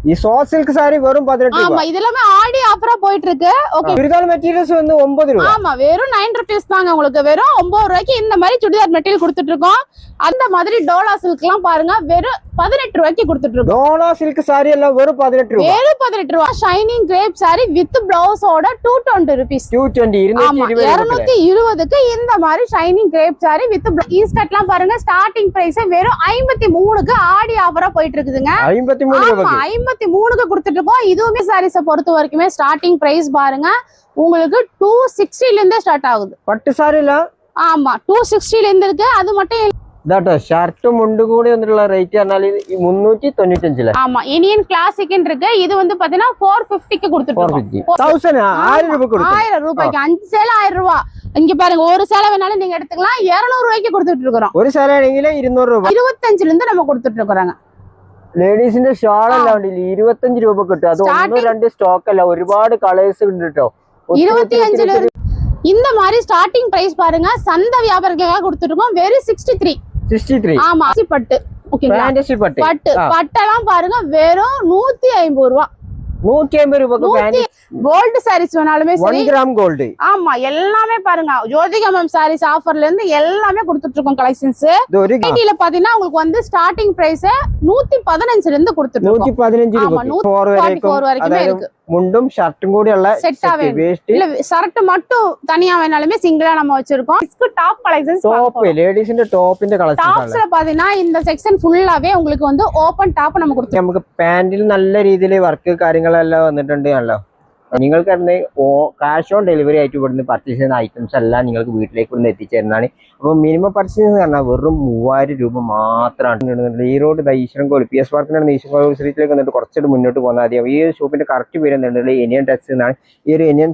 ഈ soft silk sari വെറും 18 ஆமா இது எல்லாமே ஆடி ஆஃபரா போயிட்டு இருக்கு. ஓகே சுடிதார் மெட்டீரியல்ஸ் வந்து 9 ரூபாய். ஆமா வெறும் 9 rupees தாங்க. உங்களுக்கு வெறும் 9 ரூபாய்க்கு இந்த மாதிரி சுடிதார் மெட்டீரியல் கொடுத்துட்டு இருக்கோம். அந்த மாதிரி டோலா சில்க்லாம் பாருங்க வெறும் 18 ரூபாய்க்கு கொடுத்துட்டு இருக்கோம். டோலா சில்க் சாரி எல்லாம் வெறும் 18 ரூபாய். வெறும் 18 ரூபாய். ஷைனிங் கிரேப் சாரி வித் பிளவுஸோட 220 rupees. 220 220க்கு இந்த மாதிரி ஷைனிங் கிரேப் சாரி வித் ஈஸ்கட்லாம் பாருங்க ஸ்டார்டிங் பிரைஸ் வெறும் 53க்கு ஆடி ஆஃபரா போயிட்டு இருக்குதுங்க. 53க்கு கொடுத்துட்டு இருக்கோம். இதுவுமே சாரீஸை பொறுத்த வரைக்குமே ஸ்டார்டிங் பிரைஸ் பாருங்க உங்களுக்கு 260ல இருந்தே ஸ்டார்ட் ஆகுது. பட்டு சாரில ஆமா 260ல இருந்து இருக்கு. அது மட்டும் ഇതാട്ടോ ഷർട്ടും മുണ്ട് കൂടി വന്നിട്ടുള്ള റേറ്റ് പറഞ്ഞാൽ 395. ஆமா இனியன் கிளாசிக்னு இருக்கு. இது வந்து பாத்தீங்கன்னா 450க்கு கொடுத்துட்டோம். 1000 ரூபாய் கொடுத்து 1000 ரூபாய்க்கு 5 சேலை 1000 ரூபாய். இங்க பாருங்க ஒரு சேலை வேணாலும் நீங்க எடுத்துக்கலாம். 200 ரூபாய்க்கு கொடுத்துட்டு இருக்கோம். ஒரு சேலை ஆണെങ്കിൽ 200 ரூபாய். 25ல இருந்து நம்ம கொடுத்துட்டு இருக்கோம். ലേഡീസിന്റെ ഷാൾ എല്ലാം ഉണ്ട് 25 രൂപ കിട്ടും. അത് ഒന്നോ രണ്ട് സ്റ്റോക്ക് അല്ല, ഒരുപാട് കളേഴ്സ് ഉണ്ട് കേട്ടോ. 25ல இந்த மாதிரி ஸ்டார்டிங் பிரைஸ் பாருங்க சந்தை வியாபாரிகளுக்காக கொடுத்துருக்கோம். வெறும் 63. ஆமா பட்டு ஓகேங்களா. பட்டு பட்டெல்லாம் பாருங்க வெறும் 150 ரூபாய். 150 ரூபாய்க்கு கோல்டு சாரீஸ் வேணாலுமே 1 கிராம் கோல்டு. ஆமா எல்லாமே பாருங்க ஜோதிகா மேம் சாரீஸ் ஆஃபர்ல இருந்து எல்லாமே கொடுத்துட்டு இருக்கோம் கலெக்ஷன்ஸ். ஐடில பாத்தீங்கன்னா உங்களுக்கு வந்து ஸ்டார்டிங் பிரைஸ் 115ல இருந்து கொடுத்துட்டு இருக்கோம். 115 ரூபாய் 4 வரைக்கும் இருக்கு. முண்டும் ஷர்ட்டும் கூட எல்லாம் செட் ஆவே இல்ல ஷர்ட் மட்டும் தனியா வேணாலுமே சிங்கிளா நம்ம வச்சிருக்கோம். இதுக்கு டாப் கலெக்ஷன்ஸ் டாப் லேडीஸ்ന്റെ டாப்பிന്റെ കളക്ഷൻസ് ആണ്. டாப்ஸ்ல பாத்தீங்கன்னா இந்த செக்ஷன் ஃபுல்லாவே உங்களுக்கு வந்து ஓபன் டாப் நம்ம கொடுத்து നമുക്ക് പാന്റിൽ നല്ല രീതിയിൽ വർക്ക് കാര്യങ്ങളെല്ലാം വന്നിട്ടുണ്ട്. ആണല്ലോ നിങ്ങൾക്ക് ക്യാഷ് ഓൺ ഡെലിവറി ആയിട്ട് ഇവിടുന്ന് പർച്ചേസ് ചെയ്യുന്ന ഐറ്റംസ് എല്ലാം നിങ്ങൾക്ക് വീട്ടിലേക്ക് ഇവിടുന്ന് എത്തിച്ചേരുന്നതാണ്. അപ്പോൾ മിനിമം പർച്ചേസ് എന്ന് പറഞ്ഞാൽ വെറും 3000 രൂപ മാത്രമാണ്. ഈ റോഡ് ഈശ്വരൻകോവിൽ PS പാർക്കിനാണ്. ഈശ്വരൻകോവിൽ സ്ട്രീറ്റിലേക്ക് വന്നിട്ട് കുറച്ചുകൂടി മുന്നോട്ട് പോകുന്നത്. ഈ ഷോപ്പിന്റെ കറക്റ്റ് പേര് എന്തുണ്ടെങ്കിൽ എനിയൻ ടെക്സ് എന്നാണ്. ഈ ഒരു എനിയൻ